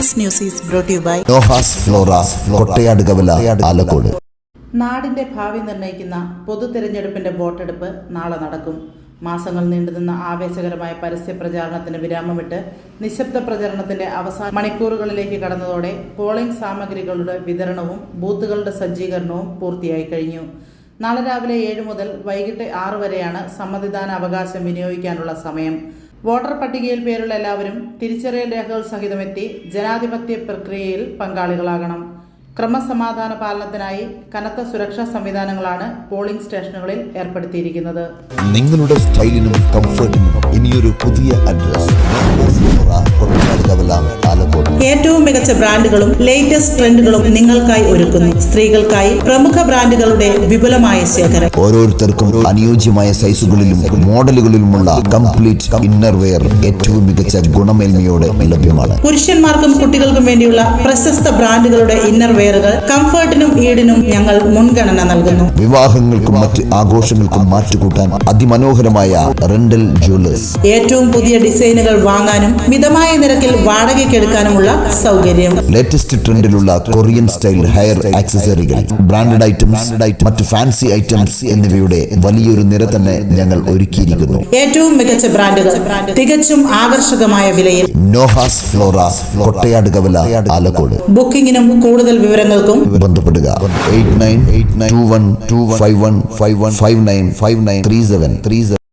Next news is brought to you by Noha's Flora Kottayad Kavala Alakode. നാടിന്റെ ഭാവി നിർണ്ണയിക്കുന്ന പൊതു തെരഞ്ഞെടുപ്പിന്റെ വോട്ടെടുപ്പ് നാളെ നടക്കും. മാസങ്ങൾ നീണ്ടുനിന്ന ആവേശകരമായ പരസ്യ പ്രചാരണത്തിന് വിരാമമിട്ട് നിശബ്ദ പ്രചരണത്തിന്റെ അവസാന മണിക്കൂറുകളിലേക്ക് കടന്നതോടെ പോളിംഗ് സാമഗ്രികളുടെ വിതരണവും ബൂത്തുകളുടെ സജ്ജീകരണവും പൂർത്തിയായി കഴിഞ്ഞു. നാളെ രാവിലെ 7 മുതൽ വൈകിട്ട് 6 വരെയാണ് സമ്മതിദാന അവകാശം വിനിയോഗിക്കാനുള്ള സമയം. വോട്ടർ പട്ടികയിൽ പേരുള്ള എല്ലാവരും തിരിച്ചറിയൽ രേഖകൾ സഹിതമെത്തി ജനാധിപത്യ പ്രക്രിയയിൽ പങ്കാളികളാകണം. ക്രമസമാധാന പാലനത്തിനായി കനത്ത സുരക്ഷാ സംവിധാനങ്ങളാണ് പോളിംഗ് സ്റ്റേഷനുകളിൽ ഏർപ്പെടുത്തിയിരിക്കുന്നത്. നിങ്ങളുടെ സ്റ്റൈലിനും കംഫർട്ടിനും ഇനിയൊരു പുതിയ അഡ്രസ്. ഏറ്റവും മികച്ച ബ്രാൻഡുകളും ലേറ്റസ്റ്റ് ട്രെൻഡുകളും നിങ്ങൾക്കായി ഒരുക്കുന്നു. സ്ത്രീകൾക്കായി പ്രമുഖ ബ്രാൻഡുകളുടെ വിപുലമായ ശേഖരം. ഓരോരുത്തർക്കും അനുയോജ്യമായ സൈസുകളിലും മോഡലുകളിലുമുള്ള കംപ്ലീറ്റ് ഇന്നർ വെയർ ഏറ്റവും മികച്ച ഗുണമേന്മയോടെ ലഭ്യമാണ്. പുരുഷന്മാർക്കും കുട്ടികൾക്കും വേണ്ടിയുള്ള പ്രശസ്ത ബ്രാൻഡുകളുടെ ഇന്നർ വെയറുകൾ കംഫർട്ടിനും ഈടിനും ഞങ്ങൾ മുൻഗണന നൽകുന്നു. വിവാഹങ്ങൾക്കും മറ്റ് ആഘോഷങ്ങൾക്കും മാറ്റുകൂട്ടാൻ അതിമനോഹരമായ റെന്റൽ ജ്വല്ലേഴ്സ്. ഏറ്റവും പുതിയ ഡിസൈനുകൾ വാങ്ങാനും മിതമായ നിരക്കിൽ വാടകയ്ക്കെടുക്കാനുമുള്ള സൗകര്യം. ലേറ്റസ്റ്റ് ട്രെൻഡിലുള്ള കൊറിയൻ സ്റ്റൈൽ ഹെയർ ആക്സസറികൾ, ബ്രാൻഡഡ് ഐറ്റംസ്, മറ്റ് ഫാൻസി ഐറ്റംസ് എന്നിവയുടെ വലിയൊരു നിര തന്നെ ഞങ്ങൾ ഒരുക്കിയിരിക്കുന്നു. ഏറ്റവും മികച്ച ബ്രാൻഡുകൾ തികച്ചും ആകർഷകമായ വിലയിൽ. Noah's Flora Kottayad Kavala Alakode. ബുക്കിംഗിനും കൂടുതൽ വിവരങ്ങൾക്കും ബന്ധപ്പെടുക 898921215159593737.